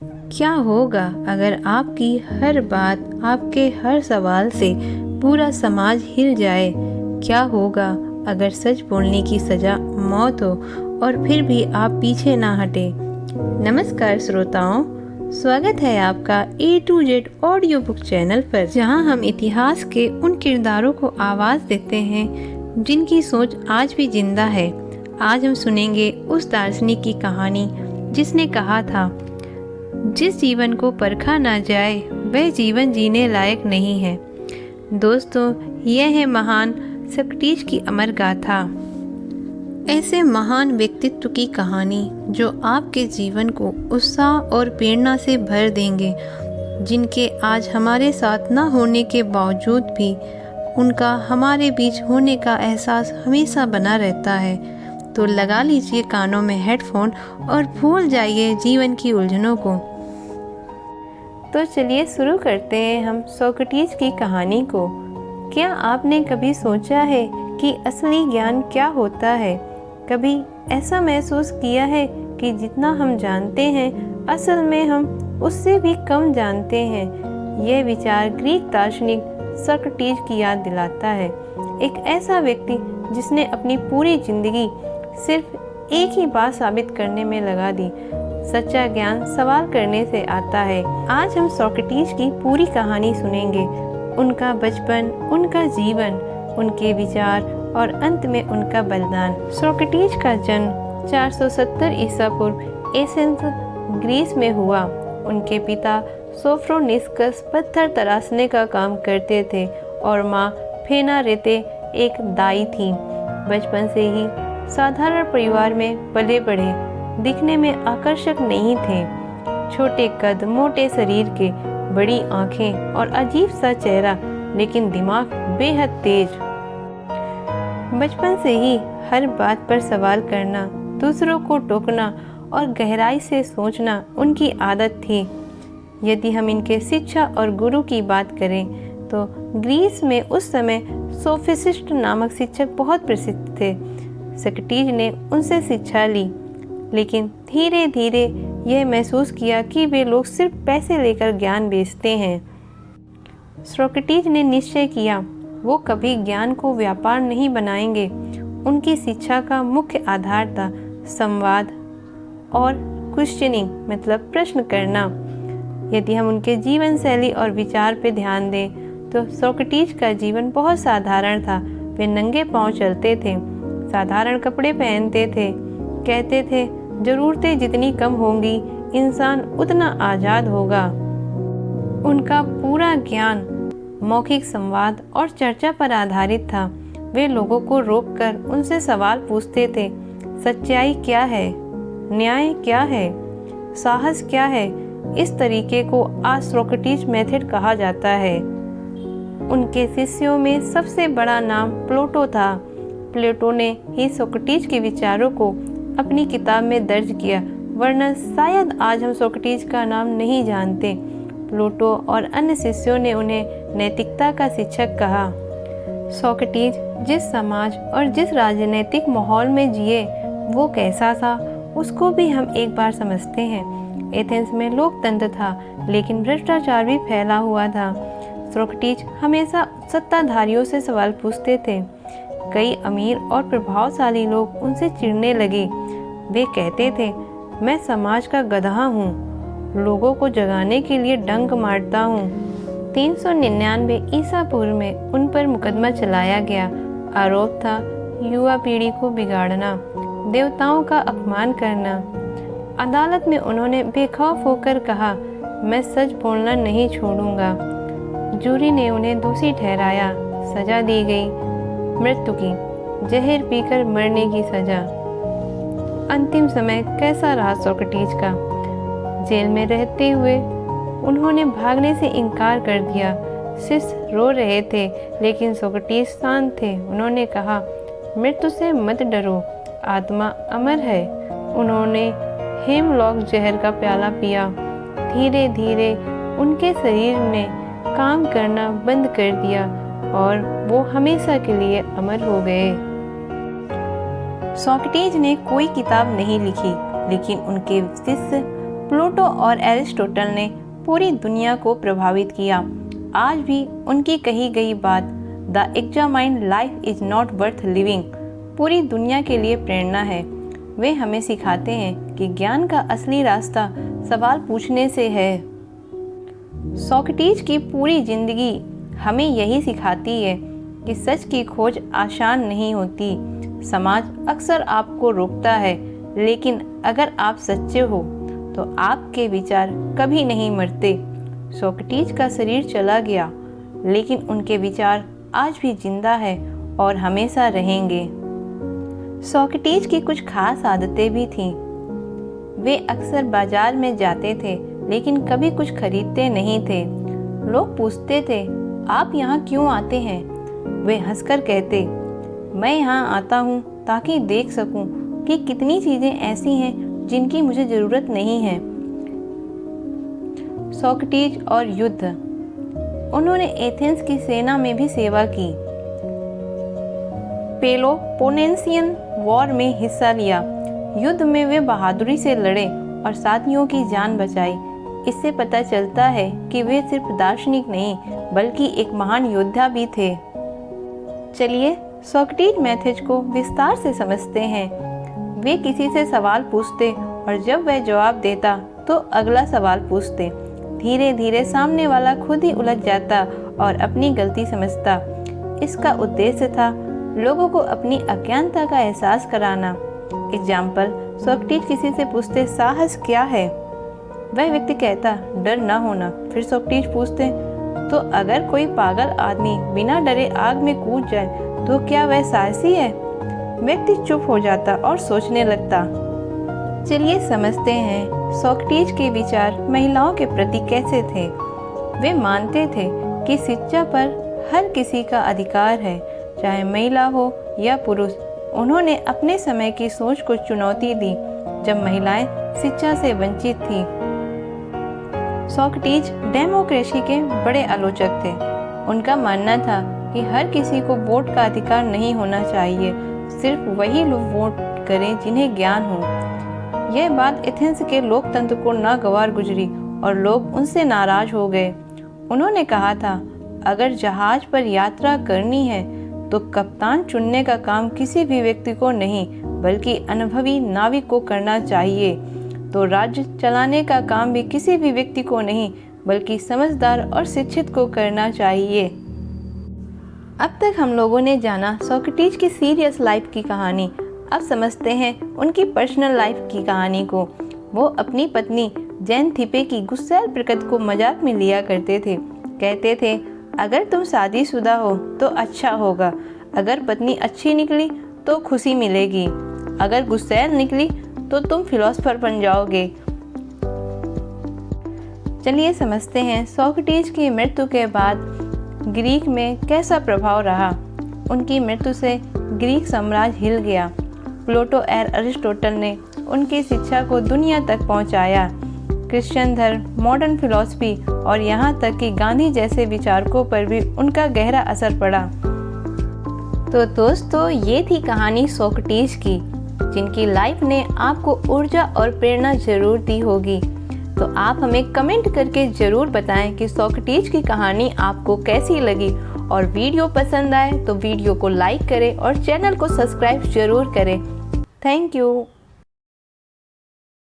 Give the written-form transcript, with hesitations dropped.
क्या होगा अगर आपकी हर बात, आपके हर सवाल से पूरा समाज हिल जाए? क्या होगा अगर सच बोलने की सज़ा मौत हो और फिर भी आप पीछे ना हटे? नमस्कार श्रोताओं, स्वागत है आपका A to Z audio book channel पर, जहां हम इतिहास के उन किरदारों को आवाज़ देते हैं जिनकी सोच आज भी जिंदा है। आज हम सुनेंगे उस दार्शनिक की कहानी जिसने कहा था, जिस जीवन को परखा ना जाए वह जीवन जीने लायक नहीं है। दोस्तों, यह है महान सोक्रेटिस की अमर गाथा। ऐसे महान व्यक्तित्व की कहानी जो आपके जीवन को उत्साह और प्रेरणा से भर देंगे, जिनके आज हमारे साथ न होने के बावजूद भी उनका हमारे बीच होने का एहसास हमेशा बना रहता है। तो लगा लीजिए कानों में हेडफोन और भूल जाइए जीवन की उलझनों को। तो चलिए शुरू करते हैं हम सोक्रेटिस की कहानी को। क्या आपने कभी सोचा है कि असली ज्ञान क्या होता है? कभी ऐसा महसूस किया है कि जितना हम जानते हैं असल में हम उससे भी कम जानते हैं? यह विचार ग्रीक दार्शनिक सोक्रेटिस की याद दिलाता है। एक ऐसा व्यक्ति जिसने अपनी पूरी जिंदगी सिर्फ एक ही बात साबित करने में लगा दी, सच्चा ज्ञान सवाल करने से आता है। आज हम सोक्रेटिस की पूरी कहानी सुनेंगे, उनका बचपन, उनका जीवन, उनके विचार और अंत में उनका बलिदान। सोक्रेटिस का जन्म 470 ईसा पूर्व एथेंस ग्रीस में हुआ। उनके पिता सोफ्रोनिस्कस पत्थर तराशने का काम करते थे और माँ फेनारेते एक दाई थी। बचपन से ही साधारण परिवार में पले बढ़े, दिखने में आकर्षक नहीं थे। छोटे कद, मोटे शरीर के, बड़ी आंखें और अजीब सा चेहरा, लेकिन दिमाग बेहद तेज। बचपन से ही हर बात पर सवाल करना, दूसरों को टोकना और गहराई से सोचना उनकी आदत थी। यदि हम इनके शिक्षा और गुरु की बात करें तो ग्रीस में उस समय सोफिस्ट नामक शिक्षक बहुत प्रसिद्ध थे। सोक्रेटिस ने उनसे शिक्षा ली, लेकिन धीरे धीरे यह महसूस किया कि वे लोग सिर्फ पैसे लेकर ज्ञान बेचते हैं। सोक्रेटिस ने निश्चय किया वो कभी ज्ञान को व्यापार नहीं बनाएंगे। उनकी शिक्षा का मुख्य आधार था संवाद और क्वेश्चनिंग, मतलब प्रश्न करना। यदि हम उनके जीवन शैली और विचार पर ध्यान दें तो सोक्रेटिस का जीवन बहुत साधारण था। वे नंगे पांव चलते थे, साधारण कपड़े पहनते थे, कहते थे जरूरतें जितनी कम होंगी इंसान उतना आज़ाद होगा। उनका पूरा ज्ञान मौखिक संवाद और चर्चा पर आधारित था। वे लोगों को रोककर उनसे सवाल पूछते थे, सच्चाई क्या है, न्याय क्या है, साहस क्या है। इस तरीके को आज सोक्रेटिस मेथड कहा जाता है। उनके शिष्यों में सबसे बड़ा नाम प्लेटो था। प्लेटो ने ही सोक्रेटिस के विचारों को अपनी किताब में दर्ज किया, वरना शायद आज हम सोक्रेटिस का नाम नहीं जानते। प्लेटो और अन्य शिष्यों ने उन्हें नैतिकता का शिक्षक कहा। सोक्रेटिस जिस समाज और जिस राजनीतिक माहौल में जिए वो कैसा था उसको भी हम एक बार समझते हैं। एथेंस में लोकतंत्र था, लेकिन भ्रष्टाचार भी फैला हुआ था। सोक्रेटिस हमेशा सत्ताधारियों से सवाल पूछते थे। कई अमीर और प्रभावशाली लोग उनसे चिढ़ने लगे। वे कहते थे, मैं समाज का गधा हूँ, लोगों को जगाने के लिए डंक मारता हूँ। 399 ईसा पूर्व में उन पर मुकदमा चलाया गया। आरोप था युवा पीढ़ी को बिगाड़ना, देवताओं का अपमान करना। अदालत में उन्होंने बेखौफ होकर कहा, मैं सच बोलना नहीं छोड़ूंगा। जूरी ने उन्हें दोषी ठहराया, सजा दी गई, मृत्यु की, जहर पीकर मरने की सजा। अंतिम समय कैसा रहा सोक्रेटिस का? जेल में रहते हुए उन्होंने भागने से इनकार कर दिया। शिष्य रो रहे थे, लेकिन सोक्रेटिस शांत थे। उन्होंने कहा, मृत्यु से मत डरो, आत्मा अमर है। उन्होंने हेमलॉक जहर का प्याला पिया। धीरे धीरे उनके शरीर ने काम करना बंद कर दिया और वो हमेशा के लिए अमर हो गए। सोक्रेटिस ने कोई किताब नहीं लिखी, लेकिन उनके शिष्य प्लेटो और एरिस्टोटल ने पूरी दुनिया को प्रभावित किया। आज भी उनकी कही गई बात the examined life is not worth living पूरी दुनिया के लिए प्रेरणा है। वे हमें सिखाते हैं कि ज्ञान का असली रास्ता सवाल पूछने से है। सोक्रेटिस की पूरी जिंदगी हमें यही सिखाती है कि सच की खोज आसान नहीं होती। समाज अक्सर आपको रोकता है, लेकिन अगर आप सच्चे हो तो आपके विचार कभी नहीं मरते। सोक्रेटिस का शरीर चला गया, लेकिन उनके विचार आज भी जिंदा है और हमेशा रहेंगे। सोक्रेटिस की कुछ खास आदतें भी थीं। वे अक्सर बाजार में जाते थे, लेकिन कभी कुछ खरीदते नहीं थे। लोग पूछते थे, आप यहाँ क्यों आते हैं? वे हंसकर कहते, मैं यहाँ आता हूँ ताकि देख सकूँ कि कितनी चीज़ें ऐसी हैं जिनकी मुझे ज़रूरत नहीं है। सोक्रेटिस और युद्ध। उन्होंने एथेंस की सेना में भी सेवा की। पेलोपोनेसियन वॉर में हिस्सा लिया। युद्ध में वे बहादुरी से लड़े और साथियों की जान बचाई। इससे पता चलता है कि वे सिर्फ दार्शनिक नहीं बल्कि एक महान योद्धा भी थे। चलिए सोक्रेटिस मेथड को विस्तार से समझते हैं। वे किसी से सवाल पूछते और जब वह जवाब देता तो अगला सवाल पूछते। धीरे धीरे सामने वाला खुद ही उलझ जाता और अपनी गलती समझता। इसका उद्देश्य था लोगों को अपनी अज्ञानता का एहसास कराना। एग्जाम्पल, सोक्रेटिस किसी से पूछते, साहस क्या है? वह व्यक्ति कहता, डर ना होना। फिर सोक्रेटिस पूछते, तो अगर कोई पागल आदमी बिना डरे आग में कूद जाए तो क्या वह साहसी है? व्यक्ति चुप हो जाता और सोचने लगता। चलिए समझते हैं सोक्रेटिस के विचार महिलाओं के प्रति कैसे थे। वे मानते थे कि शिक्षा पर हर किसी का अधिकार है, चाहे महिला हो या पुरुष। उन्होंने अपने समय की सोच को चुनौती दी जब महिलाएं शिक्षा से वंचित थीं। सोक्रेटिस डेमोक्रेसी के बड़े आलोचक थे। उनका मानना था कि हर किसी को वोट का अधिकार नहीं होना चाहिए, सिर्फ वही लोग वोट करें जिन्हें ज्ञान हो। यह बात एथेंस के लोकतंत्र को नागवार गुजरी और लोग उनसे नाराज हो गए। उन्होंने कहा था, अगर जहाज पर यात्रा करनी है तो कप्तान चुनने का काम किसी भी व्यक्ति को नहीं बल्कि अनुभवी नाविक को करना चाहिए। तो राज्य चलाने का काम भी किसी भी व्यक्ति को नहीं बल्कि समझदार और शिक्षित को करना चाहिए। अब तक हम लोगों ने जाना सोक्रेटिस की सीरियस लाइफ की कहानी। अब समझते हैं उनकी पर्सनल लाइफ की कहानी को। वो अपनी पत्नी ज़ेनथिपे की गुस्सैल प्रकृति को मजाक में लिया करते थे। कहते थे, अगर तुम शादीशुदा हो तो अच्छा होगा, अगर पत्नी अच्छी निकली तो खुशी मिलेगी, अगर गुस्सैल निकली तो तुम फिलोसोफर बन जाओगे। चलिए समझते हैं सोक्रेटिस की मृत्यु के बाद ग्रीक में कैसा प्रभाव रहा। उनकी मृत्यु से ग्रीक साम्राज्य हिल गया। प्लेटो और एरिस्टोटल ने उनकी शिक्षा को दुनिया तक पहुंचाया। क्रिश्चियन धर्म, मॉडर्न फिलॉसफी और यहाँ तक कि गांधी जैसे विचारकों पर भी उनका गहरा असर पड़ा। तो दोस्तों, ये थी कहानी सोक्रेटिस की, जिनकी लाइफ ने आपको ऊर्जा और प्रेरणा जरूर दी होगी। तो आप हमें कमेंट करके ज़रूर बताएं कि सोक्रेटिस की कहानी आपको कैसी लगी, और वीडियो पसंद आए तो वीडियो को लाइक करें और चैनल को सब्सक्राइब जरूर करें। Thank you.